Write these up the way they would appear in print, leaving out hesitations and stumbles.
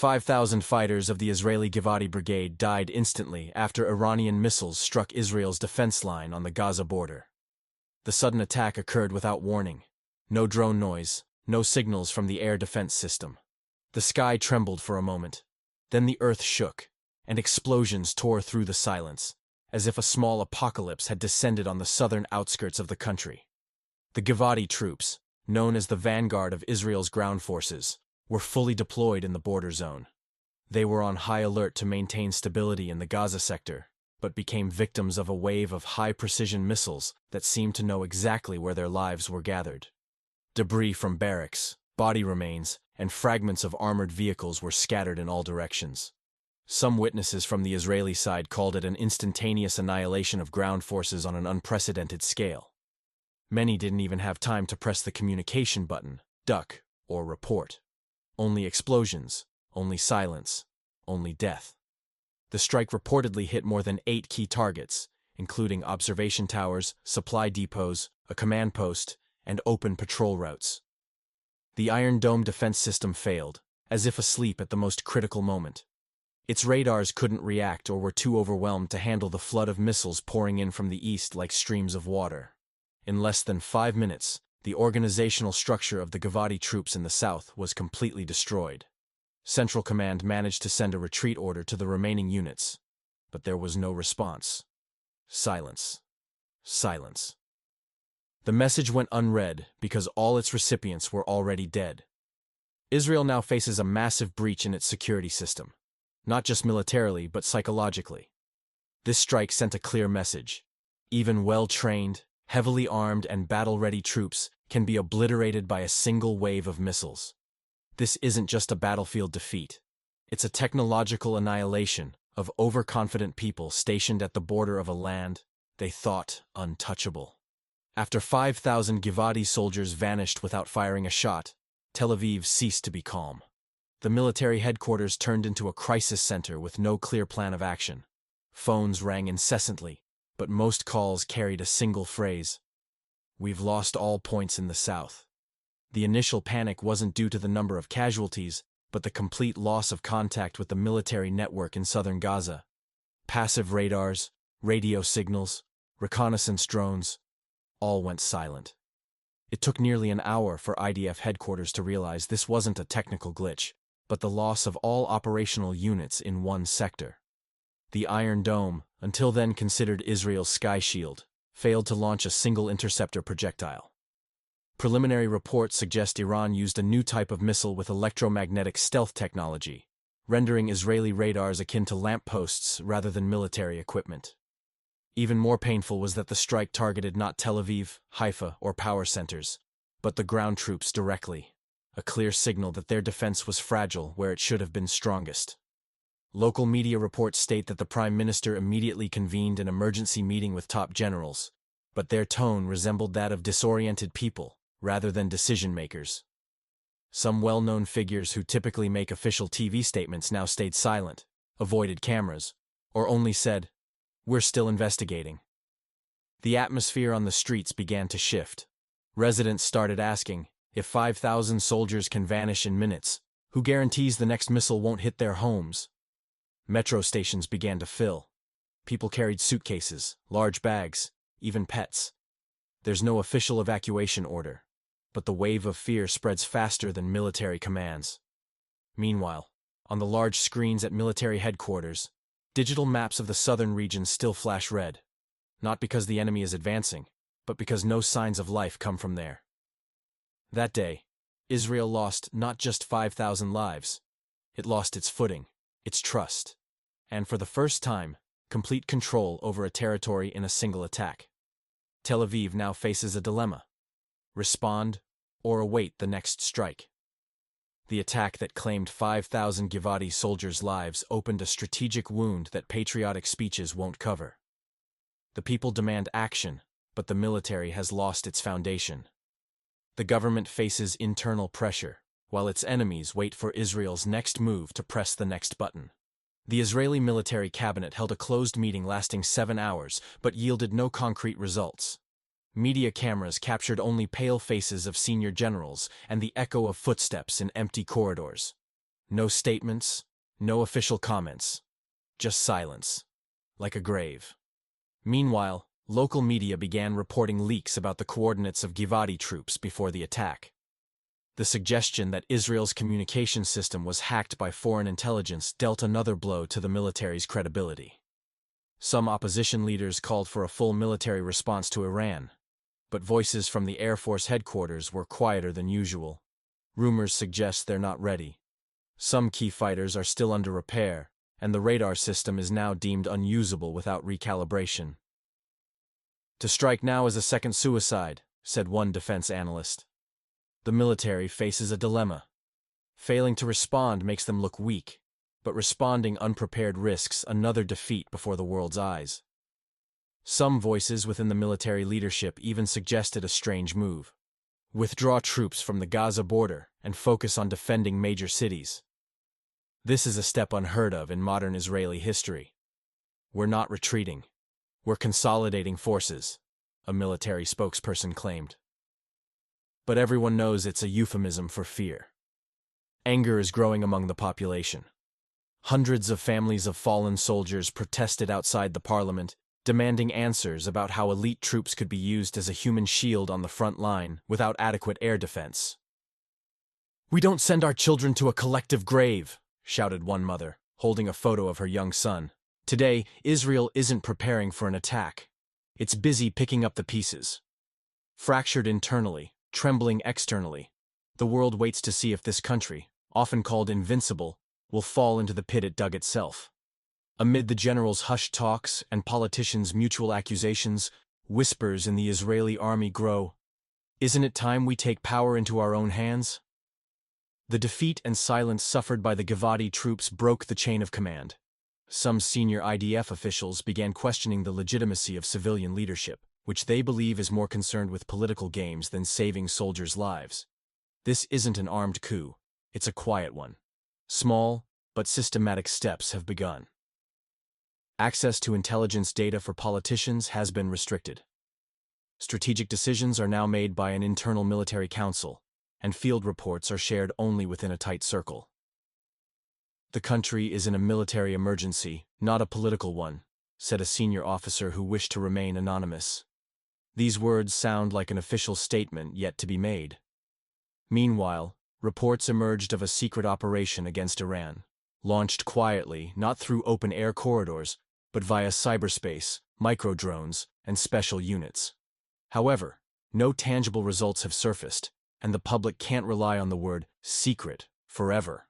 5,000 fighters of the Israeli Givati brigade died instantly after Iranian missiles struck Israel's defense line on the Gaza border. The sudden attack occurred without warning. No drone noise, no signals from the air defense system. The sky trembled for a moment. Then the earth shook, and explosions tore through the silence, as if a small apocalypse had descended on the southern outskirts of the country. The Givati troops, known as the vanguard of Israel's ground forces, were fully deployed in the border zone. They were on high alert to maintain stability in the Gaza sector, but became victims of a wave of high-precision missiles that seemed to know exactly where their lives were gathered. Debris from barracks, body remains, and fragments of armored vehicles were scattered in all directions. Some witnesses from the Israeli side called it an instantaneous annihilation of ground forces on an unprecedented scale. Many didn't even have time to press the communication button, duck, or report. Only explosions, only silence, only death. The strike reportedly hit more than 8 key targets, including observation towers, supply depots, a command post, and open patrol routes. The Iron Dome defense system failed, as if asleep at the most critical moment. Its radars couldn't react or were too overwhelmed to handle the flood of missiles pouring in from the east like streams of water. In less than 5 minutes, the organizational structure of the Givati troops in the south was completely destroyed. Central Command managed to send a retreat order to the remaining units, but there was no response. Silence. Silence. The message went unread because all its recipients were already dead. Israel now faces a massive breach in its security system, not just militarily but psychologically. This strike sent a clear message. Even well-trained, heavily armed and battle-ready troops can be obliterated by a single wave of missiles. This isn't just a battlefield defeat. It's a technological annihilation of overconfident people stationed at the border of a land they thought untouchable. After 5,000 Givati soldiers vanished without firing a shot, Tel Aviv ceased to be calm. The military headquarters turned into a crisis center with no clear plan of action. Phones rang incessantly, but most calls carried a single phrase: "We've lost all points in the south." The initial panic wasn't due to the number of casualties, but the complete loss of contact with the military network in southern Gaza. Passive radars, radio signals, reconnaissance drones, all went silent. It took nearly an hour for IDF headquarters to realize this wasn't a technical glitch, but the loss of all operational units in one sector. The Iron Dome, until then considered Israel's sky shield, failed to launch a single interceptor projectile. Preliminary reports suggest Iran used a new type of missile with electromagnetic stealth technology, rendering Israeli radars akin to lampposts rather than military equipment. Even more painful was that the strike targeted not Tel Aviv, Haifa, or power centers, but the ground troops directly, a clear signal that their defense was fragile where it should have been strongest. Local media reports state that the Prime Minister immediately convened an emergency meeting with top generals, but their tone resembled that of disoriented people rather than decision-makers. Some well-known figures who typically make official TV statements now stayed silent, avoided cameras, or only said, "We're still investigating." The atmosphere on the streets began to shift. Residents started asking, if 5,000 soldiers can vanish in minutes, who guarantees the next missile won't hit their homes? Metro stations began to fill. People carried suitcases, large bags, even pets. There's no official evacuation order, but the wave of fear spreads faster than military commands. Meanwhile, on the large screens at military headquarters, digital maps of the southern region still flash red, not because the enemy is advancing, but because no signs of life come from there. That day, Israel lost not just 5,000 lives, it lost its footing, its trust, and for the first time, complete control over a territory in a single attack. Tel Aviv now faces a dilemma: respond or await the next strike. The attack that claimed 5,000 Givati soldiers' lives opened a strategic wound that patriotic speeches won't cover. The people demand action, but the military has lost its foundation. The government faces internal pressure, while its enemies wait for Israel's next move to press the next button. The Israeli military cabinet held a closed meeting lasting 7 hours, but yielded no concrete results. Media cameras captured only pale faces of senior generals and the echo of footsteps in empty corridors. No statements, no official comments. Just silence. Like a grave. Meanwhile, local media began reporting leaks about the coordinates of Givati troops before the attack. The suggestion that Israel's communication system was hacked by foreign intelligence dealt another blow to the military's credibility. Some opposition leaders called for a full military response to Iran, but voices from the Air Force headquarters were quieter than usual. Rumors suggest they're not ready. Some key fighters are still under repair, and the radar system is now deemed unusable without recalibration. To strike now is a second suicide, said one defense analyst. The military faces a dilemma. Failing to respond makes them look weak, but responding unprepared risks another defeat before the world's eyes. Some voices within the military leadership even suggested a strange move. Withdraw troops from the Gaza border and focus on defending major cities. This is a step unheard of in modern Israeli history. We're not retreating. We're consolidating forces, a military spokesperson claimed. But everyone knows it's a euphemism for fear. Anger is growing among the population. Hundreds of families of fallen soldiers protested outside the parliament, demanding answers about how elite troops could be used as a human shield on the front line without adequate air defense. "We don't send our children to a collective grave," shouted one mother, holding a photo of her young son. Today, Israel isn't preparing for an attack. It's busy picking up the pieces. Fractured internally, trembling externally, the world waits to see if this country, often called invincible, will fall into the pit it dug itself. Amid the generals' hushed talks and politicians' mutual accusations, whispers in the Israeli army grow. Isn't it time we take power into our own hands? The defeat and silence suffered by the Givati troops broke the chain of command. Some senior IDF officials began questioning the legitimacy of civilian leadership, which they believe is more concerned with political games than saving soldiers' lives. This isn't an armed coup, it's a quiet one. Small, but systematic steps have begun. Access to intelligence data for politicians has been restricted. Strategic decisions are now made by an internal military council, and field reports are shared only within a tight circle. The country is in a military emergency, not a political one, said a senior officer who wished to remain anonymous. These words sound like an official statement yet to be made. Meanwhile, reports emerged of a secret operation against Iran, launched quietly, not through open-air corridors, but via cyberspace, microdrones, and special units. However, no tangible results have surfaced, and the public can't rely on the word secret forever.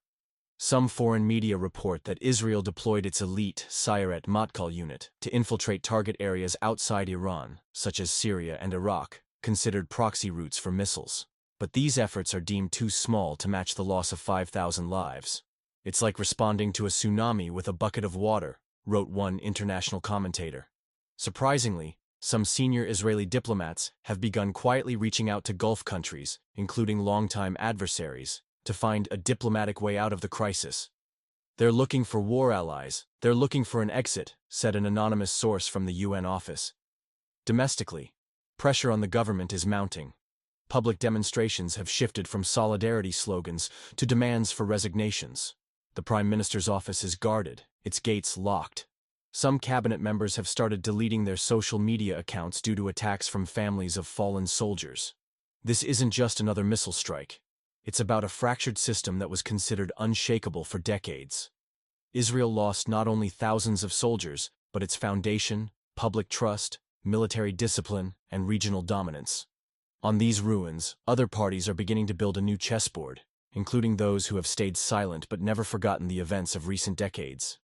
Some foreign media report that Israel deployed its elite Sayeret Matkal unit to infiltrate target areas outside Iran, such as Syria and Iraq, considered proxy routes for missiles. But these efforts are deemed too small to match the loss of 5,000 lives. It's like responding to a tsunami with a bucket of water, wrote one international commentator. Surprisingly, some senior Israeli diplomats have begun quietly reaching out to Gulf countries, including longtime adversaries, to find a diplomatic way out of the crisis. They're looking for war allies, they're looking for an exit, said an anonymous source from the UN office. Domestically, pressure on the government is mounting. Public demonstrations have shifted from solidarity slogans to demands for resignations. The Prime Minister's office is guarded, its gates locked. Some cabinet members have started deleting their social media accounts due to attacks from families of fallen soldiers. This isn't just another missile strike. It's about a fractured system that was considered unshakable for decades. Israel lost not only thousands of soldiers, but its foundation, public trust, military discipline, and regional dominance. On these ruins, other parties are beginning to build a new chessboard, including those who have stayed silent but never forgotten the events of recent decades.